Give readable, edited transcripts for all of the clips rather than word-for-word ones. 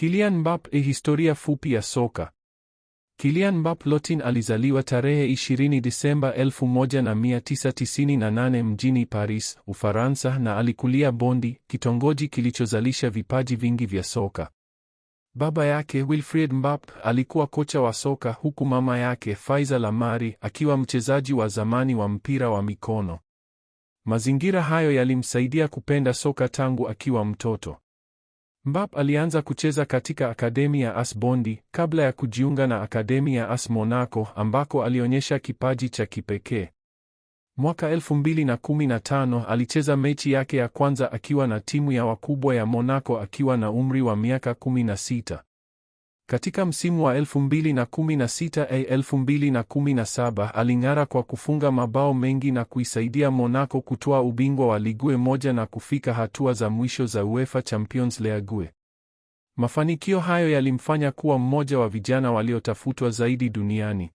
Kylian Mbappe, historia fupi ya soka. Kylian Mbappe Lotin alizaliwa tarehe 20 Disemba 1998 mjini Paris, Ufaransa na alikulia Bondy, kitongoji kilichozalisha vipaji vingi vya soka. Baba yake Wilfried Mbappe alikuwa kocha wa soka huku mama yake Faiza Lamari akiwa mchezaji wa zamani wa mpira wa mikono. Mazingira hayo yalimsaidia kupenda soka tangu akiwa mtoto. Mbappe alianza kucheza katika akademi ya AS Bondy kabla ya kujiunga na akademi ya AS Monaco ambako alionyesha kipaji cha kipekee. Mwaka 2015 alicheza mechi yake ya kwanza akiwa na timu ya wakubwa ya Monaco akiwa na umri wa miaka 16. Katika msimu wa 2016-2017 aling'ara kwa kufunga mabao mengi na kuisaidia Monaco kutwaa ubingwa wa Ligue 1 na kufika hatua za mwisho za UEFA Champions League. Mafanikio hayo yalimfanya kuwa mmoja wa vijana waliotafutwa zaidi duniani.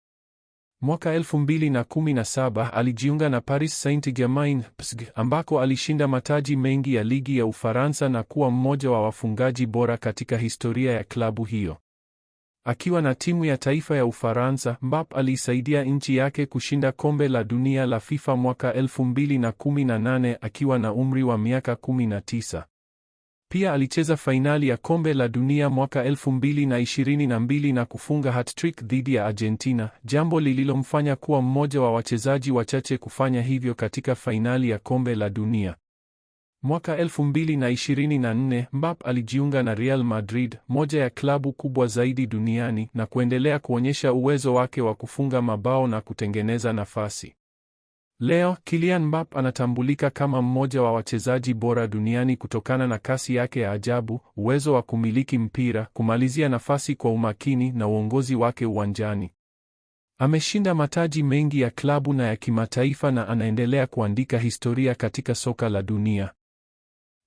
Mwaka 2017 alijiunga na Paris Saint-Germain PSG, ambako alishinda mataji mengi ya ligi ya Ufaransa na kuwa mmoja wa wafungaji bora katika historia ya klabu hiyo. Akiwa na timu ya taifa ya Ufaransa, Mbappe aliisaidia nchi yake kushinda kombe la dunia la FIFA mwaka 2018 akiwa na umri wa miaka 19. Pia alicheza fainali ya kombe la dunia mwaka 2022 na kufunga hat-trick dhidi ya Argentina, jambo lililomfanya kuwa mmoja wa wachezaji wachache kufanya hivyo katika fainali ya kombe la dunia. Mwaka 2024 Mbappe alijiunga na Real Madrid, moja ya klabu kubwa zaidi duniani, na kuendelea kuonyesha uwezo wake wa kufunga mabao na kutengeneza nafasi. Leo, Kylian Mbappe anatambulika kama mmoja wa wachezaji bora duniani kutokana na kasi yake ya ajabu, uwezo wa kumiliki mpira, kumalizia nafasi kwa umakini na uongozi wake uwanjani. Ameshinda mataji mengi ya klabu na ya kimataifa na anaendelea kuandika historia katika soka la dunia.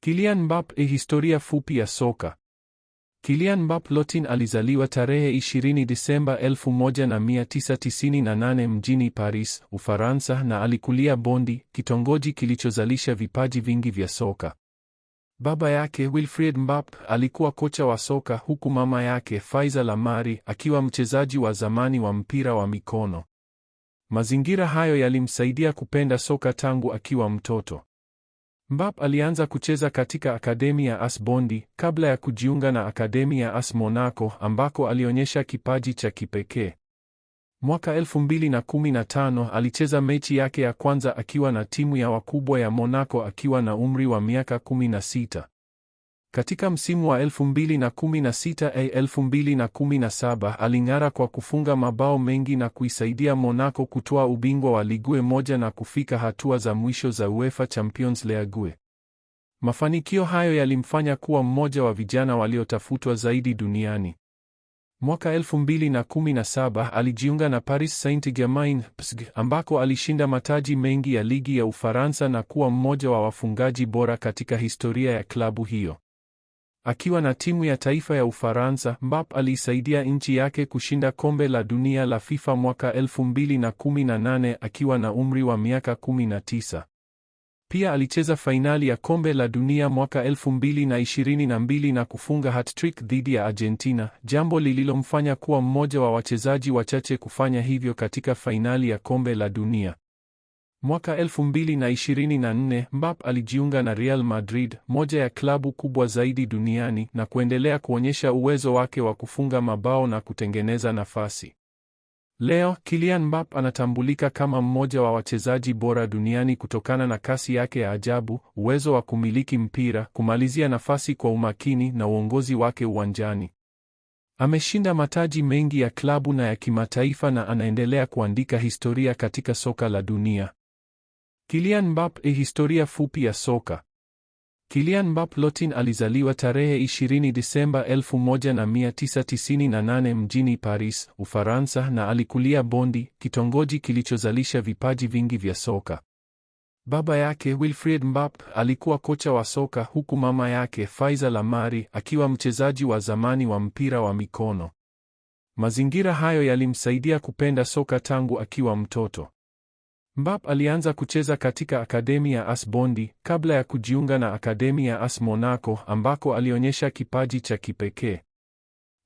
Kylian Mbappe, historia fupi ya soka. Kylian Mbappe Lotin alizaliwa tarehe 20 Disemba 1998 mjini Paris, Ufaransa na alikulia Bondy, kitongoji kilichozalisha vipaji vingi vya soka. Baba yake Wilfried Mbappe alikuwa kocha wa soka huku mama yake Faiza Lamari akiwa mchezaji wa zamani wa mpira wa mikono. Mazingira hayo yalimsaidia kupenda soka tangu akiwa mtoto. Mbappe alianza kucheza katika akademi ya AS Bondy kabla ya kujiunga na akademi ya AS Monaco ambako alionyesha kipaji cha kipekee. Mwaka 2015 alicheza mechi yake ya kwanza akiwa na timu ya wakubwa ya Monaco akiwa na umri wa miaka 16. Katika msimu wa 2016-2017 aling'ara kwa kufunga mabao mengi na kuisaidia Monaco kutwaa ubingwa wa Ligue 1 na kufika hatua za mwisho za UEFA Champions League. Mafanikio hayo yalimfanya kuwa mmoja wa vijana waliotafutwa zaidi duniani. Mwaka 2017 alijiunga na Paris Saint-Germain PSG, ambako alishinda mataji mengi ya ligi ya Ufaransa na kuwa mmoja wa wafungaji bora katika historia ya klabu hiyo. Akiwa na timu ya taifa ya Ufaransa, Mbappe aliisaidia nchi yake kushinda kombe la dunia la FIFA mwaka 2018 akiwa na umri wa miaka 19. Pia alicheza fainali ya kombe la dunia mwaka 2022 na kufunga hat-trick dhidi ya Argentina, jambo lililomfanya kuwa mmoja wa wachezaji wachache kufanya hivyo katika fainali ya kombe la dunia. Mwaka 2024 Mbappe alijiunga na Real Madrid, moja ya klabu kubwa zaidi duniani, na kuendelea kuonyesha uwezo wake wa kufunga mabao na kutengeneza nafasi. Leo, Kylian Mbappe anatambulika kama mmoja wa wachezaji bora duniani kutokana na kasi yake ya ajabu, uwezo wa kumiliki mpira, kumalizia nafasi kwa umakini na uongozi wake uwanjani. Ameshinda mataji mengi ya klabu na ya kimataifa na anaendelea kuandika historia katika soka la dunia. Kylian Mbappe, historia fupi ya soka. Kylian Mbappe Lotin alizaliwa tarehe 20 Disemba 1998 mjini Paris, Ufaransa na alikulia Bondy, kitongoji kilichozalisha vipaji vingi vya soka. Baba yake Wilfried Mbappe alikuwa kocha wa soka huku mama yake Faiza Lamari akiwa mchezaji wa zamani wa mpira wa mikono. Mazingira hayo yalimsaidia kupenda soka tangu akiwa mtoto. Mbappe alianza kucheza katika akademi ya AS Bondy kabla ya kujiunga na akademi ya AS Monaco ambako alionyesha kipaji cha kipekee.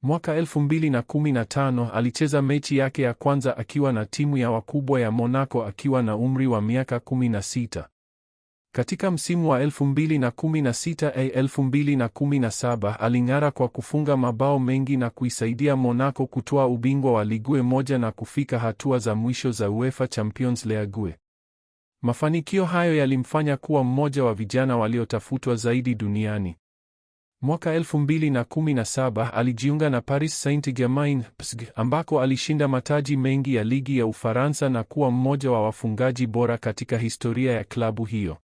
Mwaka 2015 alicheza mechi yake ya kwanza akiwa na timu ya wakubwa ya Monaco akiwa na umri wa miaka 16. Katika msimu wa 2016-2017 aling'ara kwa kufunga mabao mengi na kuisaidia Monaco kutwaa ubingwa wa Ligue 1 na kufika hatua za mwisho za UEFA Champions League. Mafanikio hayo yalimfanya kuwa mmoja wa vijana waliotafutwa zaidi duniani. Mwaka 2017 alijiunga na Paris Saint-Germain PSG, ambako alishinda mataji mengi ya ligi ya Ufaransa na kuwa mmoja wa wafungaji bora katika historia ya klabu hiyo.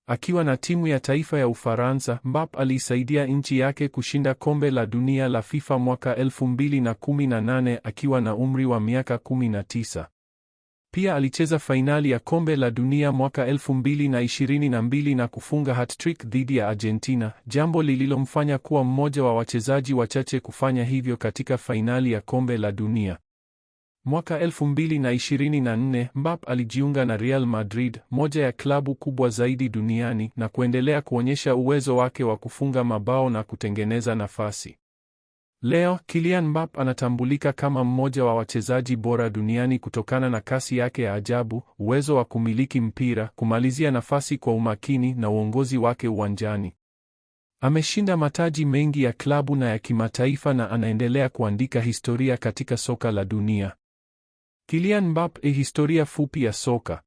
Akiwa na timu ya taifa ya Ufaransa, Mbappe aliisaidia nchi yake kushinda kombe la dunia la FIFA mwaka 2018 akiwa na umri wa miaka 19. Pia alicheza fainali ya kombe la dunia mwaka 2022 na kufunga hat-trick dhidi ya Argentina, jambo lililomfanya kuwa mmoja wa wachezaji wachache kufanya hivyo katika fainali ya kombe la dunia. Mwaka 2024 Mbappe alijiunga na Real Madrid, moja ya klabu kubwa zaidi duniani, na kuendelea kuonyesha uwezo wake wa kufunga mabao na kutengeneza nafasi. Leo, Kylian Mbappe anatambulika kama mmoja wa wachezaji bora duniani kutokana na kasi yake ya ajabu, uwezo wa kumiliki mpira, kumalizia nafasi kwa umakini na uongozi wake uwanjani. Ameshinda mataji mengi ya klabu na ya kimataifa na anaendelea kuandika historia katika soka la dunia. Kylian Mbappe, historia fupi ya soka.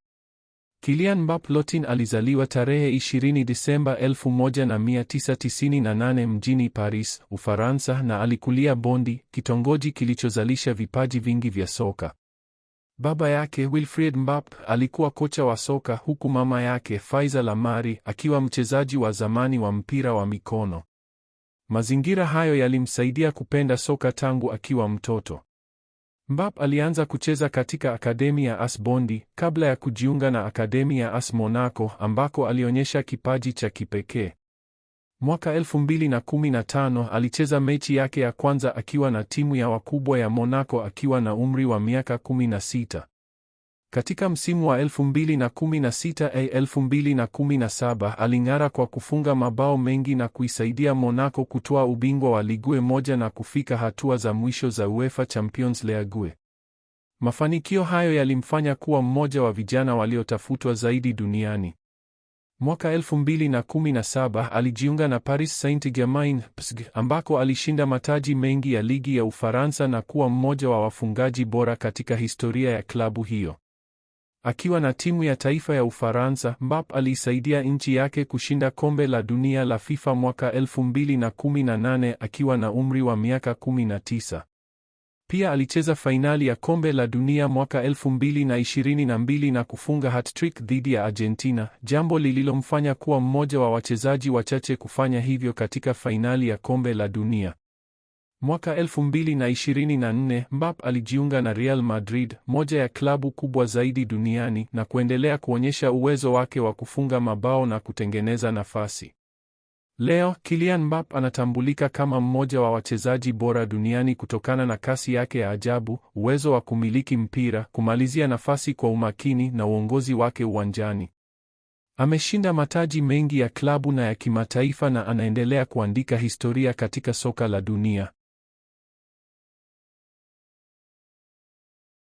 Kylian Mbappe Lotin alizaliwa tarehe 20 Disemba 1998 mjini Paris, Ufaransa, na alikulia Bondy, kitongoji kilichozalisha vipaji vingi vya soka. Baba yake Wilfried Mbappe alikuwa kocha wa soka, huku mama yake Faiza Lamari akiwa mchezaji wa zamani wa mpira wa mikono. Mazingira hayo yalimsaidia kupenda soka tangu akiwa mtoto. Mbappe alianza kucheza katika akademi ya AS Bondy kabla ya kujiunga na akademi ya AS Monaco ambako alionyesha kipaji cha kipekee. Mwaka 2015 alicheza mechi yake ya kwanza akiwa na timu ya wakubwa ya Monaco akiwa na umri wa miaka 16. Katika msimu wa 2016-2017 aling'ara kwa kufunga mabao mengi na kuisaidia Monaco kutwaa ubingwa wa Ligue 1 na kufika hatua za mwisho za UEFA Champions League. Mafanikio hayo yalimfanya kuwa mmoja wa vijana waliotafutwa zaidi duniani. Mwaka 2017 alijiunga na Paris Saint-Germain PSG, ambako alishinda mataji mengi ya ligi ya Ufaransa na kuwa mmoja wa wafungaji bora katika historia ya klabu hiyo. Akiwa na timu ya taifa ya Ufaransa, Mbappe aliisaidia nchi yake kushinda kombe la dunia la FIFA mwaka 2018 akiwa na umri wa miaka 19. Pia alicheza fainali ya kombe la dunia mwaka 2022 na kufunga hat-trick dhidi ya Argentina, jambo lililomfanya kuwa mmoja wa wachezaji wachache kufanya hivyo katika fainali ya kombe la dunia. Mwaka 2024 Mbappe alijiunga na Real Madrid, moja ya klabu kubwa zaidi duniani, na kuendelea kuonyesha uwezo wake wa kufunga mabao na kutengeneza nafasi. Leo, Kylian Mbappe anatambulika kama mmoja wa wachezaji bora duniani kutokana na kasi yake ya ajabu, uwezo wa kumiliki mpira, kumalizia nafasi kwa umakini na uongozi wake uwanjani. Ameshinda mataji mengi ya klabu na ya kimataifa na anaendelea kuandika historia katika soka la dunia.